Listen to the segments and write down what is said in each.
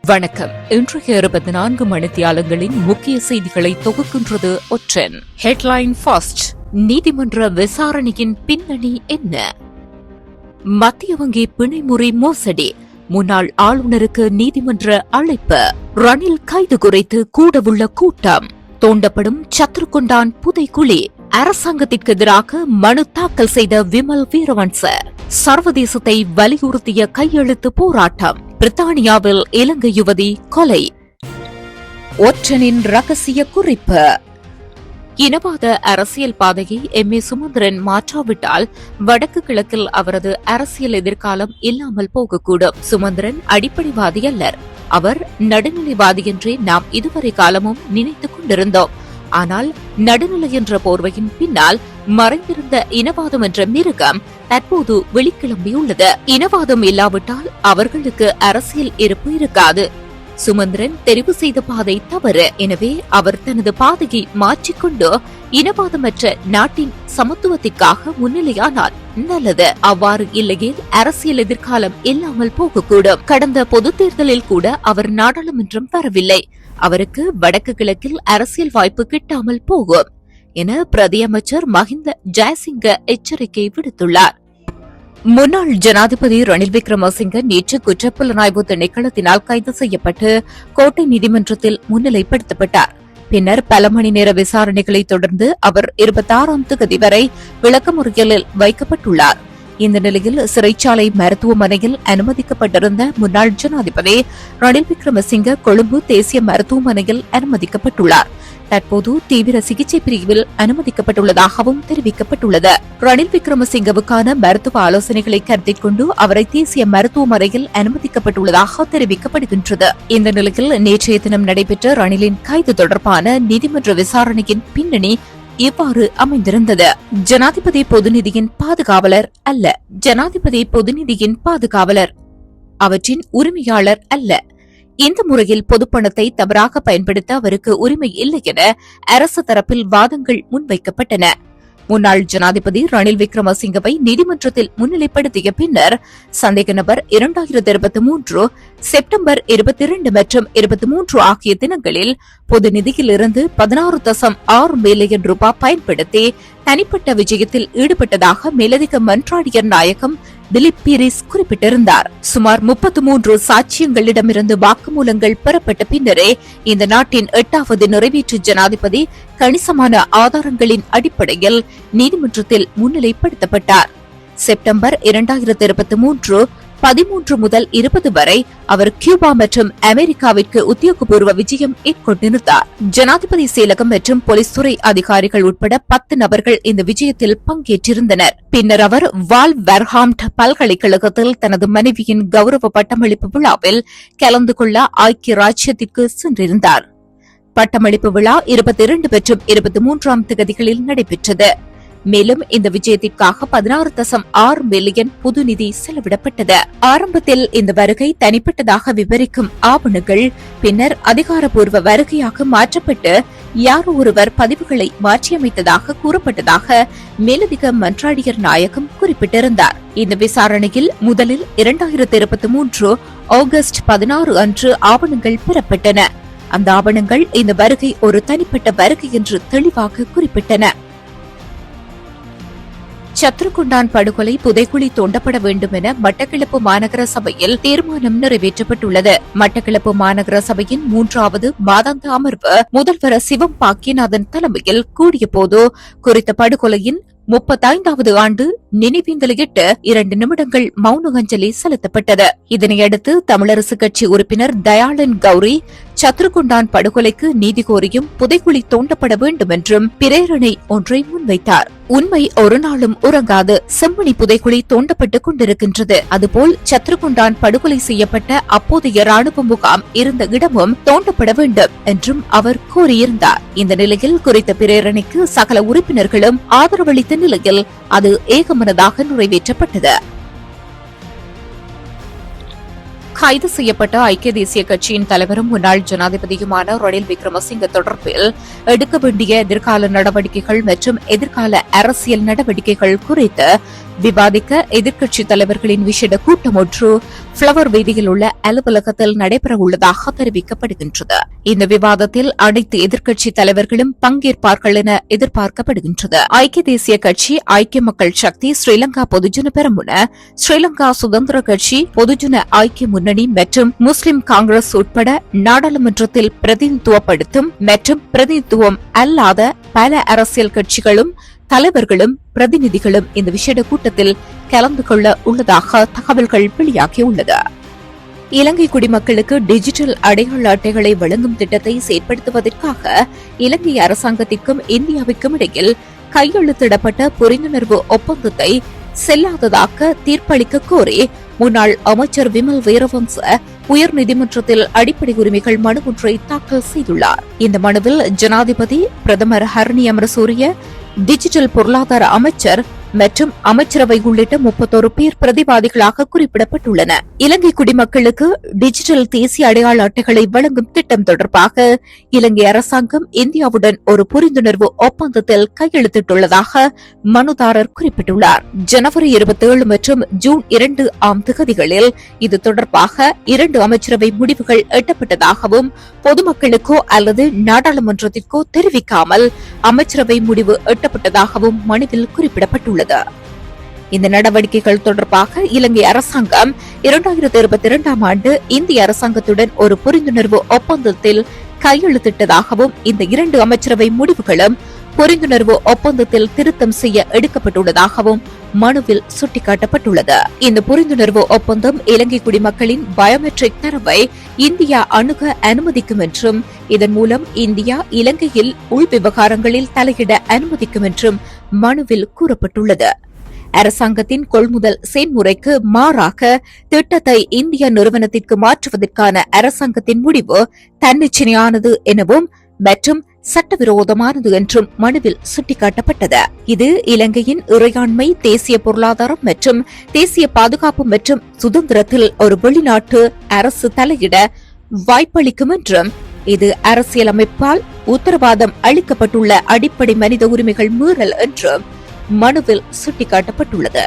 வணக்கம். இன்றைய 24 மணித்தியாலங்களின் முக்கிய செய்திகளை தொகுக்கின்றது ஒற்றன். Headline first. நீதிமன்ற விசாரணையின் பின்னணி என்ன? மத்திய வங்கி பிணைமுறை மோசடி, முன்னாள் ஆளுநருக்கு நீதிமன்ற அழைப்பு. ரணில் கைது குறித்து கூடவுள்ள கூட்டம். தோண்டப்படும் சத்ருகுண்டான் புதைக்குழி. அரசாங்கத்திற்கு எதிராக மனு தாக்கல் செய்த விமல் வீரவன்ச. சர்வதேசத்தை வலியுறுத்திய கையெழுத்து போராட்டம். பிரித்தானியாவில் இலங்கை யுவதி கொலை. ஒற்றனின் ரகசிய குறிப்பு. இனவாத அரசியல் பாதையை எம்.ஏ. சுமந்திரன் மாற்றாவிட்டால் வடக்கு கிழக்கில் அவரது அரசியல் எதிர்காலம் இல்லாமல் போகக்கூடும். சுமந்திரன் அடிப்படைவாதி அல்லர், அவர் நடுநிலைவாதி என்றே நாம் இதுவரை காலமும் நினைத்துக் கொண்டிருந்தோம். ஆனால் நடுநிலை என்ற போர்வையின் பின்னால் மறைந்திருந்த இனவாதம் என்ற மிருகம் தற்போது வெளிக்கிளம்பியுள்ளது. இனவாதம் இல்லாவிட்டால் அவர்களுக்கு அரசியல் இருப்பு இருக்காது. சுமந்திரன் தெரிவு செய்த பாதை தவறு. எனவே அவர் தனது பாதையை மாற்றிக்கொண்டு இனவாதமற்ற நாட்டின் சமத்துவத்திற்காக முன்னிலையானால் நல்லது. அவ்வாறு இல்லையேல் அரசியல் எதிர்காலம் இல்லாமல் போகக்கூடும். கடந்த பொதுத் தேர்தலில் கூட அவர் நாடாளுமன்றம் வரவில்லை. அவருக்கு வடக்கு கிழக்கில் அரசியல் வாய்ப்பு கிட்டாமல் போகும் என பிரதியமைச்சர் மஹிந்த ஜெயசிங்க எச்சரிக்கை விடுத்துள்ளார். முன்னாள் ஜனாதிபதி ரணில் விக்ரமசிங்க நேற்று குற்றப்புலனாய்வு திணைக்களத்தினால் கைது செய்யப்பட்டு கோட்டை நீதிமன்றத்தில் முன்னிலைப்படுத்தப்பட்டார். பின்னர் பல மணி நேர விசாரணைகளை தொடர்ந்து அவர் 26ஆம் தேதி வரை விளக்கமறியலில் வைக்கப்பட்டுள்ளார். இந்த நிலையில் சிறைச்சாலை மருத்துவமனையில் அனுமதிக்கப்பட்டிருந்த முன்னாள் ஜனாதிபதி ரணில் விக்ரமசிங்க கொழும்பு தேசிய மருத்துவமனையில் அனுமதிக்கப்பட்டுள்ளார். தற்போது தீவிர சிகிச்சை பிரிவில் அனுமதிக்கப்பட்டுள்ளதாகவும் தெரிவிக்கப்பட்டுள்ளது. ரணில் விக்ரமசிங்கவுக்கான மருத்துவ ஆலோசனைகளை கருத்தில் கொண்டு அவரை தேசிய மருத்துவமனையில் அனுமதிக்கப்பட்டுள்ளதாக தெரிவிக்கப்படுகின்றது. இந்த நிலையில் நேற்றைய தினம் நடைபெற்ற ரணிலின் கைது தொடர்பான நீதிமன்ற விசாரணையின் பின்னணி இவ்வாறு அமைந்திருந்தது. ஜனாதிபதி பொதுநிதியின் பாதுகாவலர் அல்ல. ஜனாதிபதி பொதுநிதியின் பாதுகாவலர், அவற்றின் உரிமையாளர் அல்ல. இந்த முறையில் பொதுப்பணத்தை தவறாக பயன்படுத்த அவருக்கு உரிமை இல்லை என அரசு தரப்பில் வாதங்கள் முன்வைக்கப்பட்டன. முன்னாள் ஜனாதிபதி ரணில் விக்ரமசிங்கவை நீதிமன்றத்தில் முன்னிலைப்படுத்திய பின்னர் சந்தேக நபர் 2023 செப்டம்பர் 22 மற்றும் 23 ஆகிய தினங்களில் பொது நிதியிலிருந்து 16.6 மில்லியன் ரூபாய் பயன்படுத்தி தனிப்பட்ட விஜயத்தில் ஈடுபட்டதாக மேலதிக மன்றாடியர் நாயகம் திலீப் பீரிஸ் குறிப்பிட்டிருந்தார். சுமார் 33 சாட்சியங்களிடமிருந்து வாக்குமூலங்கள் பெறப்பட்ட பின்னரே இந்த நாட்டின் 8வது நிறைவேற்று ஜனாதிபதி கணிசமான ஆதாரங்களின் அடிப்படையில் நீதிமன்றத்தில் முன்னிலைப்படுத்தப்பட்டார். செப்டம்பர் 2023 13 முதல் 20 வரை அவர் கியூபா மற்றும் அமெரிக்காவிற்கு உத்தியோகபூர்வ விஜயம் மேற்கொண்டிருந்தார். ஜனாதிபதி செயலகம் மற்றும் போலீஸ் துறை அதிகாரிகள் உட்பட 10 நபர்கள் இந்த விஜயத்தில் பங்கேற்றிருந்தனர். பின்னர் அவர் வால்வர்ஹாம்ட் பல்கலைக்கழகத்தில் தனது மனைவியின் கௌரவ பட்டமளிப்பு விழாவில் கலந்து கொள்ள ஐக்கிய ராஜ்யத்திற்கு சென்றிருந்தார். பட்டமளிப்பு விழா 22 மற்றும் 23ஆம் தேதிகளில் நடைபெற்றது. மேலும் இந்த விஜயத்திற்காக 16.6 மில்லியன் புது நிதி செலவிடப்பட்டது. ஆரம்பத்தில் இந்த வருகை தனிப்பட்டதாக விவரிக்கும் ஆவணங்கள் பின்னர் அதிகாரப்பூர்வ வருகையாக மாற்றப்பட்டு யாரோ ஒருவர் பதிவுகளை மாற்றியமைத்ததாக கூறப்பட்டதாக மேலதிக மன்றாடியர் நாயகம் குறிப்பிட்டிருந்தார். இந்த விசாரணையில் முதலில் 2023 ஆகஸ்ட் 16 அன்று ஆவணங்கள் பெறப்பட்டன. அந்த ஆவணங்கள் இந்த வருகை ஒரு தனிப்பட்ட வருகை என்று தெளிவாக குறிப்பிட்டன. சத்ருகுண்டான் படுகொலை புதைக்குழி தோண்டப்பட வேண்டும் என மட்டக்களப்பு மாநகர சபையில் தீர்மானம் நிறைவேற்றப்பட்டுள்ளது. மட்டக்களப்பு மாநகர சபையின் 3வது மாதாந்த அமர்வு முதல்வர் சிவம் பாக்கியநாதன் தலைமையில் கூடியபோது குறித்த படுகொலையின் 35வது ஆண்டு நினைவேந்தலையிட்டு 2 நிமிடங்கள் மௌன அஞ்சலி செலுத்தப்பட்டது. இதனையடுத்து தமிழரசு கட்சி உறுப்பினர் தயாளன் கௌரி சத்ருகுண்டான் படுகொலைக்கு நீதி கோரியும் புதைக்குழி தோண்டப்பட வேண்டும் என்றும் பிரேரணை ஒன்றை முன்வைத்தார். உண்மை ஒரு நாளும் உறங்காது. செம்மணி புதைக்குழி தோண்டப்பட்டுக் கொண்டிருக்கின்றது. அதுபோல் சத்ருகுண்டான் படுகொலை செய்யப்பட்ட அப்போதைய ராணுவ முகாம் இருந்த இடமும் தோண்டப்பட வேண்டும் என்றும் அவர் கூறியிருந்தார். இந்த நிலையில் குறித்த பிரேரணைக்கு சகல உறுப்பினர்களும் ஆதரவளித்த நிலையில் அது ஏகமனதாக நிறைவேற்றப்பட்டது. கைது செய்யப்பட்ட ஐக்கிய தேசிய கட்சியின் தலைவரும் முன்னாள் ஜனாதிபதியுமான ரணில் விக்ரமசிங்க தொடர்பில் எடுக்க வேண்டிய எதிர்கால நடவடிக்கைகள் மற்றும் எதிர்கால அரசியல் நடவடிக்கைகள் குறித்து விவாதிக்க எதிர்க்கட்சித் தலைவர்களின் விசேட கூட்டம் ஒன்று பிளவர் வீதியில் உள்ள அலுவலகத்தில் நடைபெறவுள்ளதாக தெரிவிக்கப்படுகின்றது. இந்த விவாதத்தில் அனைத்து எதிர்க்கட்சித் தலைவர்களும் பங்கேற்பார்கள் என எதிர்பார்க்கப்படுகின்றது. ஐக்கிய தேசிய கட்சி, ஐக்கிய மக்கள் சக்தி, ஸ்ரீலங்கா பொதுஜன பெரமுன, ஸ்ரீலங்கா சுதந்திர கட்சி, பொதுஜன ஐக்கிய முன்னணி மற்றும் முஸ்லிம் காங்கிரஸ் உட்பட நாடாளுமன்றத்தில் பிரதிநிதித்துவப்படுத்தும் மற்றும் பிரதிநிதித்துவம் அல்லாத பல அரசியல் கட்சிகளும் தலைவர்களும் பிரதிநிதிகளும் இந்த விசேட கூட்டத்தில் கலந்து கொள்ள உள்ளதாக தகவல்கள் வெளியாகியுள்ளது. இலங்கை குடிமக்களுக்கு டிஜிட்டல் அடையாள அட்டைகளை வழங்கும் திட்டத்தை செயற்படுத்துவதற்காக இலங்கை அரசாங்கத்திற்கும் இந்தியாவிற்கும் இடையில் கையெழுத்திடப்பட்ட புரிந்துணர்வு ஒப்பந்தத்தை செல்லாததாக தீர்ப்பளிக்க கோரி முன்னாள் அமைச்சர் விமல் வீரவன்ச உயர்நீதிமன்றத்தில் அடிப்படை உரிமைகள் மனு ஒன்றை தாக்கல் செய்துள்ளார். இந்த மனுவில் ஜனாதிபதி, பிரதமர் ஹரணி அமரசூரிய, டிஜிட்டல் பொருளாதார அமைச்சர் மற்றும் அமைச்சரவை உள்ளிட்ட 31 பேர் பிரதிவாதிகளாக குறிப்பிடப்பட்டுள்ளனர். இலங்கை குடிமக்களுக்கு டிஜிட்டல் தேசிய அடையாள அட்டைகளை வழங்கும் திட்டம் தொடர்பாக இலங்கை அரசாங்கம் இந்தியாவுடன் ஒரு புரிந்துணர்வு ஒப்பந்தத்தில் கையெழுத்திட்டுள்ளதாக மனுதாரர் குறிப்பிட்டுள்ளார். ஜனவரி 27 மற்றும் ஜூன் 2 ஆம் தேதிகளில் இது தொடர்பாக 2 அமைச்சரவை முடிவுகள் எட்டப்பட்டதாகவும் பொதுமக்களுக்கோ அல்லது நாடாளுமன்றத்திற்கோ தெரிவிக்காமல் அமைச்சரவை முடிவு எட்டப்பட்டதாகவும் மனுவில் குறிப்பிடப்பட்டுள்ளது. இந்த நடவடிக்கைகள் தொடர்பாக இலங்கை அரசாங்கம் 2022 ஆண்டு இந்திய அரசாங்கத்துடன் ஒரு புரிந்துணர்வு ஒப்பந்தத்தில் கையெழுத்திட்டதாகவும் இந்த 2 அமைச்சரவை முடிவுகளும் புரிந்துணர்வு ஒப்பந்தத்தில் திருத்தம் செய்ய எடுக்கப்பட்டுள்ளதாகவும் மனுவில் சுட்டிக்காட்டப்பட்டுள்ளது. இந்த புரிந்துணர்வு ஒப்பந்தம் இலங்கை குடிமக்களின் பயோமெட்ரிக் தரவை இந்தியா அணுக அனுமதிக்கும் என்றும் இதன் மூலம் இந்தியா இலங்கையில் உள் விவகாரங்களில் தலையிட அனுமதிக்கும் என்றும் மனுவில் கூறப்பட்டுள்ளது. அரசாங்கத்தின் கொள்முதல் செயல்முறைக்கு மாறாக திட்டத்தை இந்திய நிறுவனத்திற்கு மாற்றுவதற்கான அரசாங்கத்தின் முடிவு தன்னிச்சையானது எனவும் மற்றும் சட்டவிரோதமானது என்றும் மனுவில் சுட்டிக்காட்டப்பட்டது. இது இலங்கையின் இறையாண்மை, தேசிய பொருளாதாரம் மற்றும் தேசிய பாதுகாப்பு மற்றும் சுதந்திரத்தில் ஒரு வெளிநாட்டு அரசு தலையிட வாய்ப்பளிக்கும் என்றும் இது அரசியலமைப்பால் உத்தரவாதம் அளிக்கப்பட்டுள்ள அடிப்படை மனித உரிமைகள் மீறல் என்றும் மனுவில் சுட்டிக்காட்டப்பட்டுள்ளது.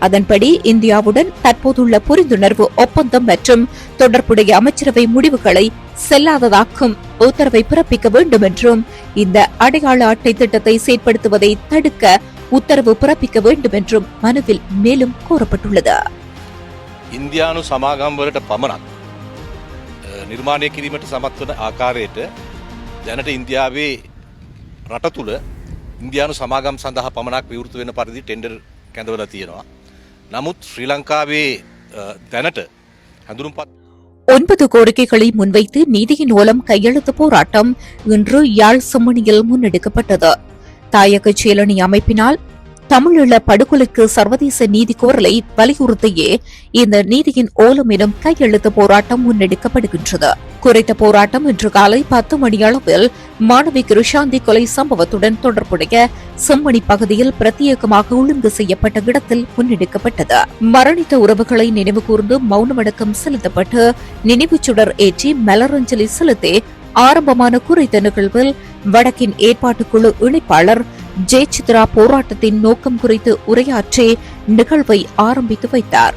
அதன்படி இந்தியாவுடன் தற்போதுள்ள புரிந்துணர்வு ஒப்பந்தம் மற்றும் தொடர்புடைய அமைச்சரவை முடிவுகளை செல்லாததாக்கும் உத்தரவை பிறப்பிக்க வேண்டும் என்றும் இந்த அடையாள அட்டை திட்டத்தை செயற்படுத்துவதை தடுக்க உத்தரவு பிறப்பிக்க வேண்டும் என்றும் மனுவில் மேலும் கோரப்பட்டுள்ளது. ඉන්දියානු සමාගම් වලට පමණක් නිර්මාණය කිරීමට සමත් වන ආකාරයට දැනට ඉන්දියාවේ රට තුළ ඉන්දියානු සමාගම් සඳහා පමණක් විවෘත වෙන පරිදි ටෙන්ඩර් කැඳවලා තියෙනවා. නමුත් ශ්‍රී ලංකාවේ දැනට හඳුන්පත් 9 கோரிக்கைகளை முன்வைத்து நீதியின் மூலம் கையெழுத்து போராட்டம் இன்று யாழ் செம்மணியில் முன்னெடுக்கப்பட்டது. தாயக செயலணி அமைப்பினால் தமிழீழ படுகொலைக்கு சர்வதேச நீதி கோரலை வலியுறுத்தியே இந்த நீதியின் ஓலம் எனும் கையெழுத்து போராட்டம் முன்னெடுக்கப்படுகின்றது. குறித்த போராட்டம் இன்று காலை 10 மணியளவில் மாணவி கிருஷாந்தி கொலை சம்பவத்துடன் தொடர்புடைய செம்மணி பகுதியில் பிரத்யேகமாக ஒழுங்கு செய்யப்பட்ட இடத்தில் முன்னெடுக்கப்பட்டது. மரணித்த உறவுகளை நினைவு கூர்ந்து மௌனமடக்கம் செலுத்தப்பட்டு நினைவுச் சுடர் ஏற்றி மலரஞ்சலி செலுத்தி ஆரம்பமான குறித்த நிகழ்வில் வடக்கின் ஏற்பாட்டுக்குழு இணைப்பாளர் ஜெயசித்ரா போராட்டத்தின் நோக்கம் குறித்து உரையாற்றி நிகழ்வை ஆரம்பித்து வைத்தார்.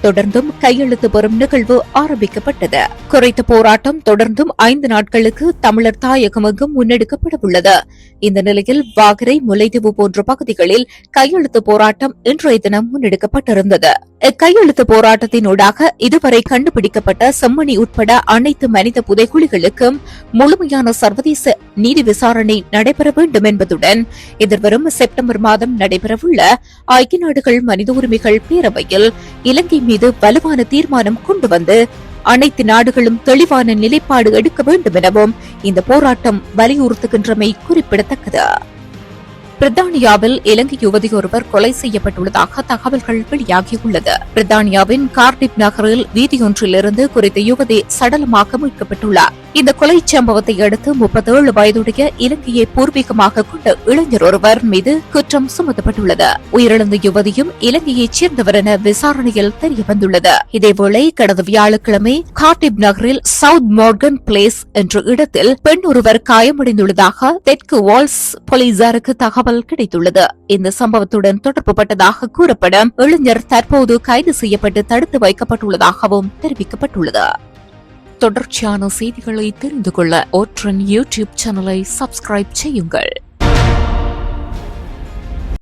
தொடர்ந்தும் கையெழுத்து பெறும் நிகழ்வு ஆரம்பிக்கப்பட்டது. குறித்த போராட்டம் தொடர்ந்தும் 5 நாட்களுக்கு தமிழர் தாயகமெங்கும் முன்னெடுக்கப்படவுள்ளது. இந்த நிலையில் வாகரை, முல்லைத்தீவு போன்ற பகுதிகளில் கையெழுத்து போராட்டம் இன்றைய தினம் முன்னெடுக்கப்பட்டிருந்தது. இக்கையெழுத்து போராட்டத்தினூடாக இதுவரை கண்டுபிடிக்கப்பட்ட செம்மணி உட்பட அனைத்து மனித புதைகுழிகளுக்கும் முழுமையான சர்வதேச நீதி விசாரணை நடைபெற வேண்டும் என்பதுடன் எதிர்வரும் செப்டம்பர் மாதம் நடைபெறவுள்ள ஐக்கிய நாடுகள் மனித உரிமைகள் பேரவையில் இலங்கை மீது வலுவான தீர்மானம் கொண்டு வந்து அனைத்து நாடுகளும் தெளிவான நிலைப்பாடு எடுக்க வேண்டும் எனவும் இந்த போராட்டம் வலியுறுத்துகின்றமை குறிப்பிடத்தக்கது. பிரித்தானியாவில் இலங்கை யுவதி ஒருவர் கொலை செய்யப்பட்டுள்ளதாக தகவல்கள் வெளியாகியுள்ளது. பிரித்தானியாவின் கார்டிப் நகரில் வீதியொன்றிலிருந்து குறித்த யுவதி சடலமாக மீட்கப்பட்டுள்ளார். இந்த கொலை சம்பவத்தை அடுத்து 37 வயதுடைய இலங்கையை பூர்வீகமாக கொண்ட இளைஞர் ஒருவர் மீது குற்றம் சுமத்தப்பட்டுள்ளது. உயிரிழந்த யுவதியும் இலங்கையைச் சேர்ந்தவர் என விசாரணையில் தெரியவந்துள்ளது. இதேவேளை கடந்த வியாழக்கிழமை கார்டிப் நகரில் சவுத் மார்கன் பிளேஸ் என்ற இடத்தில் பெண் ஒருவர் காயமடைந்துள்ளதாக தெற்கு வால்ஸ் போலீசாருக்கு தகவல் கிடைத்துள்ளது. இந்த சம்பவத்துடன் தொடர்புபட்டதாக கூறப்படும் இளைஞர் தற்போது கைது செய்யப்பட்டு தடுத்து வைக்கப்பட்டுள்ளதாகவும் தெரிவிக்கப்பட்டுள்ளது. தொடர்ச்சியான செய்திகளை தெரிந்து கொள்ள ஒற்றன் யூடியூப் சேனலை சப்ஸ்கிரைப் செய்யுங்கள்.